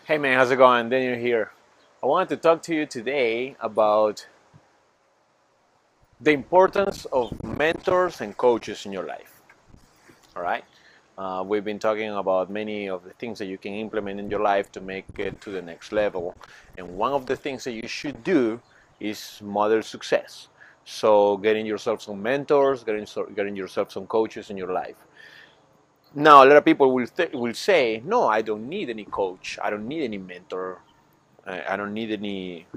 Hey man, how's it going? Daniel here. I wanted to talk to you today about the importance of mentors and coaches in your life. All right? We've been talking about many of the things that you can implement in your life to make it to the next level. And one of the things that you should do is model success. So, getting yourself some mentors, getting yourself some coaches in your life. Now, a lot of people will say, no, I don't need any coach. I don't need any mentor. I don't need any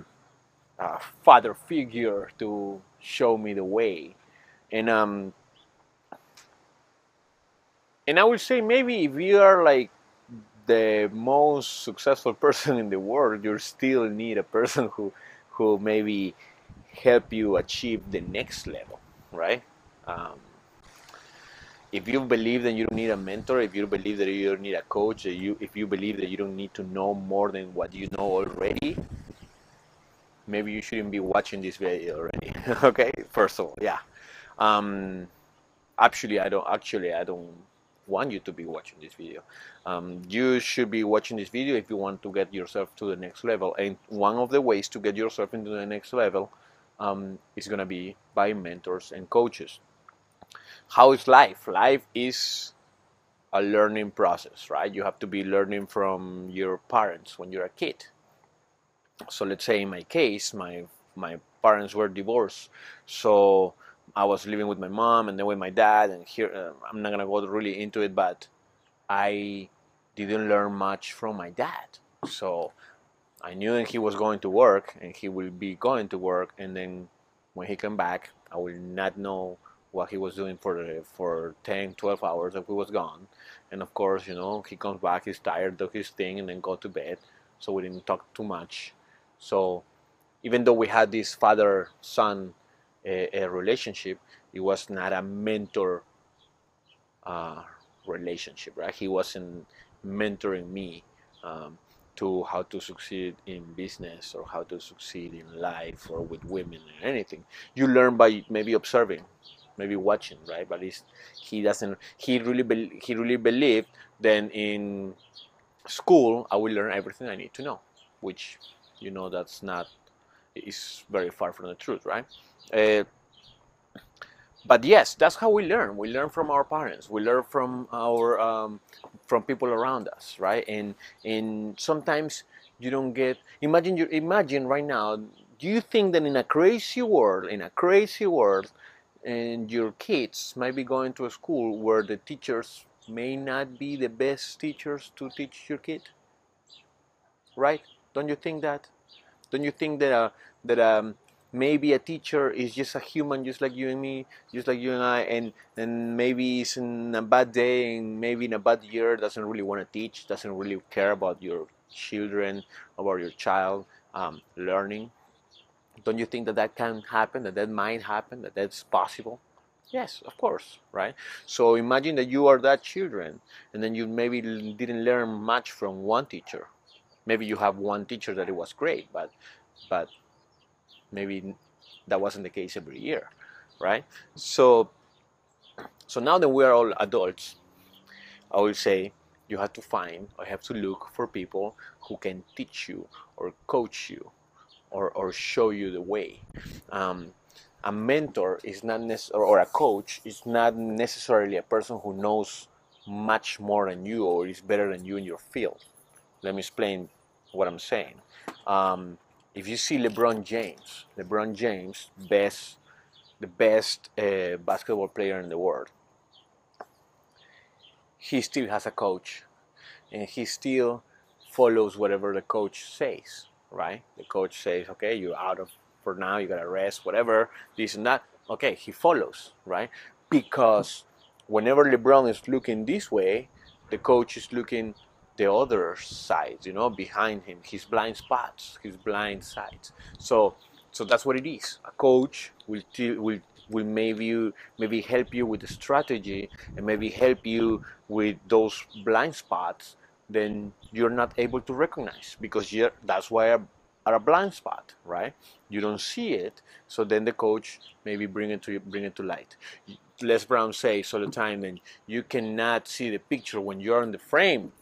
father figure to show me the way. And and I would say maybe if you are like the most successful person in the world, you still need a person who maybe help you achieve the next level, right? Um, if you believe that you don't need a mentor, if you believe that you don't need a coach, if you believe that you don't need to know more than what you know already, maybe you shouldn't be watching this video already. Okay, first of all, yeah. Um, I don't want you to be watching this video. You should be watching this video if you want to get yourself to the next level. And one of the ways to get yourself into the next level is going to be by mentors and coaches. How is life? Life is a learning process, right? You have to be learning from your parents when you're a kid. So let's say in my case, my parents were divorced, so I was living with my mom and then with my dad. And here, I'm not gonna go really into it, but I didn't learn much from my dad. So I knew that he was going to work and he will be going to work, and then when he come back, I will not know what he was doing for 10, 12 hours that he was gone. And of course, he comes back, he's tired, does his thing, and then go to bed. So we didn't talk too much. So even though we had this father-son relationship, it was not a mentor uh, relationship, right? He wasn't mentoring me um, to how to succeed in business or how to succeed in life or with women or anything. You learn by maybe observing, maybe watching, right? But he doesn't. He really believed then in school I will learn everything I need to know, which that's not is very far from the truth, right? Uh, but yes, that's how we learn. We learn from our parents. We learn from our from people around us, right? And sometimes you don't get. Imagine right now. Do you think that in a crazy world, and your kids might be going to a school where the teachers may not be the best teachers to teach your kid, right? Don't you think that? Don't you think that maybe a teacher is just a human, just like you and me, just like you and I, and maybe it's in a bad day and maybe in a bad year doesn't really want to teach, doesn't really care about your children, about your child learning. Don't you think that that can happen? That might happen? That that's possible? Yes, of course, right? So imagine that you are that children, and then you maybe didn't learn much from one teacher. Maybe you have one teacher that it was great, but maybe that wasn't the case every year, right? So now that we are all adults, I will say you have to find or have to look for people who can teach you or coach you or show you the way. um, a mentor is not or a coach is not necessarily a person who knows much more than you or is better than you in your field. Let me explain what I'm saying. Um, if you see LeBron James, the best basketball player in the world, he still has a coach, and he still follows whatever the coach says. Right? The coach says, "Okay, you're out of for now. You gotta rest, whatever, this and that." Okay, he follows, right? Because whenever LeBron is looking this way, the coach is looking the other sides, behind him, his blind spots, his blind sides. So that's what it is. A coach will maybe help you with the strategy and maybe help you with those blind spots then you're not able to recognize because that's why are a blind spot, right? You don't see it, so then the coach maybe bring it to light. Les Brown says all the time, and you cannot see the picture when you're in the frame.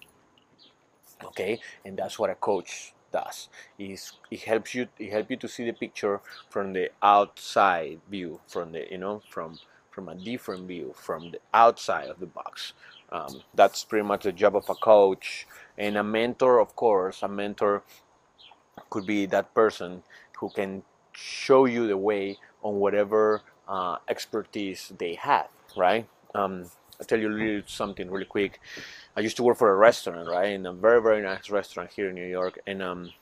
Okay, and that's what a coach does. Is it help you to see the picture from the outside view, from the from a different view, from the outside of the box. That's pretty much the job of a coach. And a mentor, of course, a mentor could be that person who can show you the way on whatever expertise they have, right? I'll tell you something really quick. I used to work for a restaurant, right, in a very, very nice restaurant here in New York, and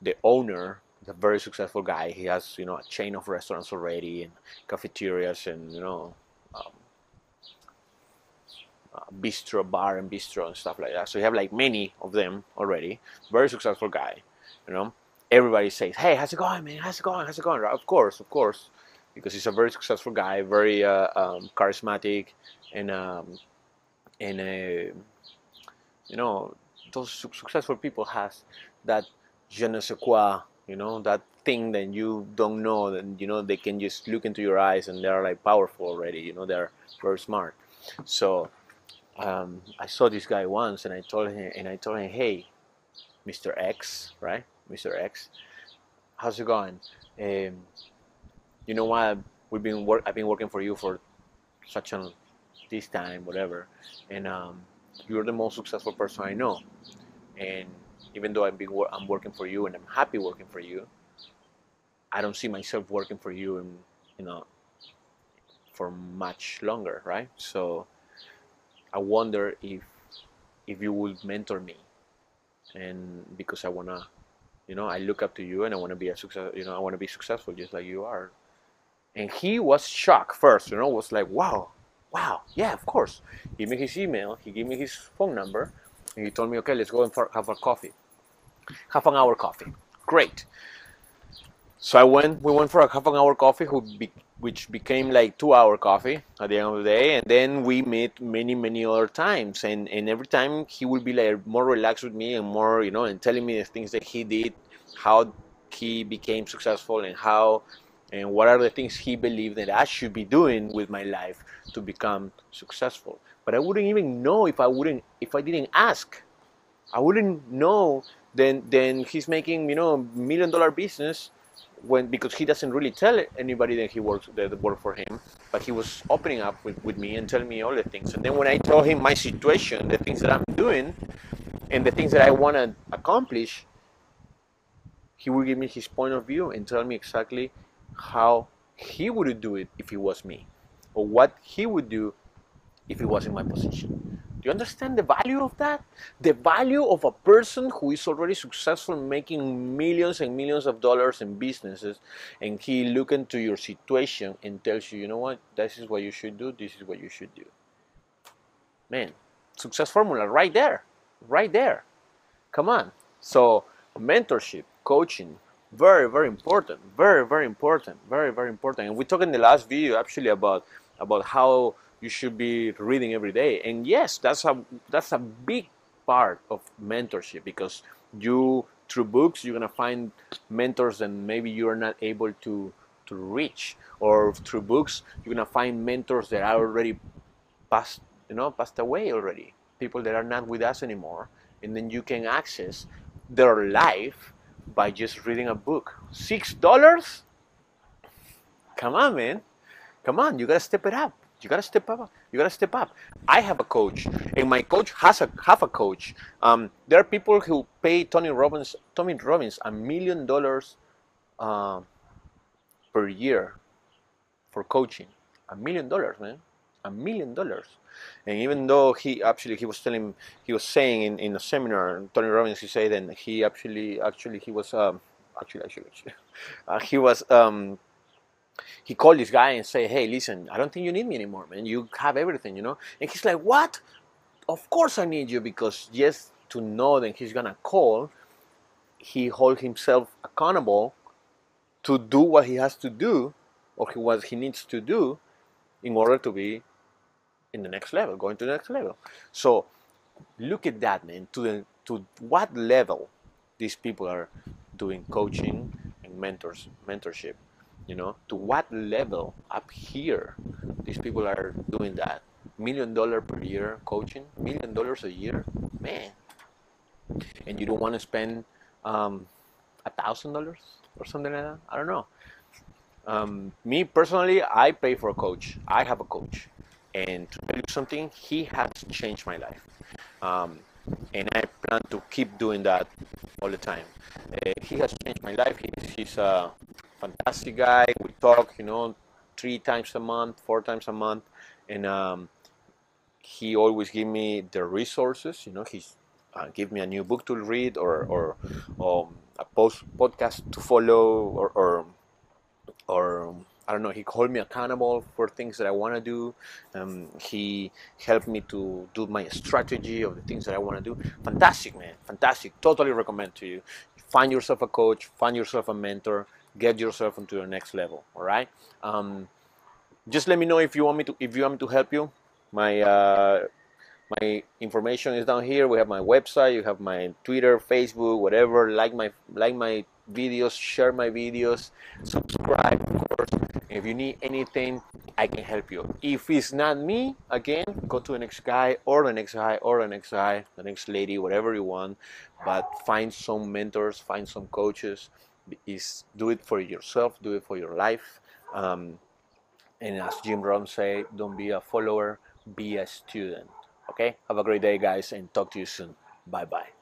the owner is a very successful guy. He has, a chain of restaurants already, and cafeterias, and um, bistro, bar, and bistro and stuff like that. So you have like many of them already. Very successful guy, you know. Everybody says, "Hey, how's it going, man? How's it going? How's it going?" Of course, because he's a very successful guy, very charismatic, and and those successful people has that je ne sais quoi, that thing that you don't know, and they can just look into your eyes and they're like powerful already. They're very smart. So I saw this guy once, and I told him, "Hey, Mr. X, right? Mr. X, how's it going? Um, you know what? I've been working for you for such a this time, whatever, and you're the most successful person I know. And even though I'm working for you and I'm happy working for you, I don't see myself working for you, and for much longer, right? So I wonder if you would mentor me, and because I wanna, I look up to you, and I want to be a success. I want to be successful just like you are." And he was shocked first. Was like, "Wow, wow, yeah, of course." He gave me his email. He gave me his phone number, and he told me, "Okay, let's go and have a coffee, half an hour coffee." Great. So we went for a half an hour coffee, which became like 2 hour coffee at the end of the day. And then we met many, many other times. And every time he would be like more relaxed with me and more, and telling me the things that he did, how he became successful, and what are the things he believed that I should be doing with my life to become successful. But I wouldn't even know if I didn't ask. I wouldn't know. Then he's making, $1 million business, because he doesn't really tell anybody that work for him, but he was opening up with me and telling me all the things. And then when I told him my situation, the things that I'm doing, and the things that I want to accomplish, he would give me his point of view and tell me exactly how he would do it if he was me, or what he would do if he was in my position. Do you understand the value of that? The value of a person who is already successful, making millions and millions of dollars in businesses, and he look into your situation and tells you, "You know what, this is what you should do, this is what you should do." Man, success formula right there. Right there. Come on. So mentorship, coaching, very, very important. Very, very important. Very, very important. And we talked in the last video actually about how you should be reading every day. And yes, that's a big part of mentorship, because through books you're gonna find mentors that maybe you're not able to reach, or through books you're gonna find mentors that are already passed away already, people that are not with us anymore, and then you can access their life by just reading a book. $6? Come on, man. Come on, you gotta step it up. You gotta step up. You gotta step up. I have a coach, and my coach has a coach. There are people who pay Tony Robbins $1 million per year for coaching. $1 million, man. $1 million. And even though he was saying in a seminar, Tony Robbins, he said, and he he was he was he called this guy and said, "Hey, listen, I don't think you need me anymore, man. You have everything, And he's like, "What? Of course I need you," because just to know that he's gonna call, he hold himself accountable to do what he has to do, or what he needs to do, in order to be in the next level, going to the next level. So look at that, man. To what level these people are doing coaching and mentorship. To what level up here these people are doing that. $1 million per year coaching, $1 million a year, man. and you don't want to spend $1,000 or something like that. I don't know. Me personally, I pay for a coach. I have a coach, and to tell you something, he has changed my life, um, and I plan to keep doing that all the time. He has changed my life. He's a fantastic guy. We talk, 3 times a month, 4 times a month, and he always give me the resources. He's give me a new book to read, or a podcast to follow, or I don't know. He hold me accountable for things that I want to do. He helped me to do my strategy of the things that I want to do. Fantastic, man. Fantastic. Totally recommend to you. Find yourself a coach. Find yourself a mentor. Get yourself into the next level. All right. Just let me know if you want me to help you. My information is down here. We have my website. You have my Twitter, Facebook, whatever. Like my videos, share my videos, subscribe, of course. If you need anything, I can help you. If it's not me, again, go to the next guy or the next guy or the next guy, the next lady, whatever you want. But find some mentors, find some coaches. Do it for yourself. Do it for your life. And as Jim Rohn say, don't be a follower, be a student. Okay? Have a great day, guys, and talk to you soon. Bye bye.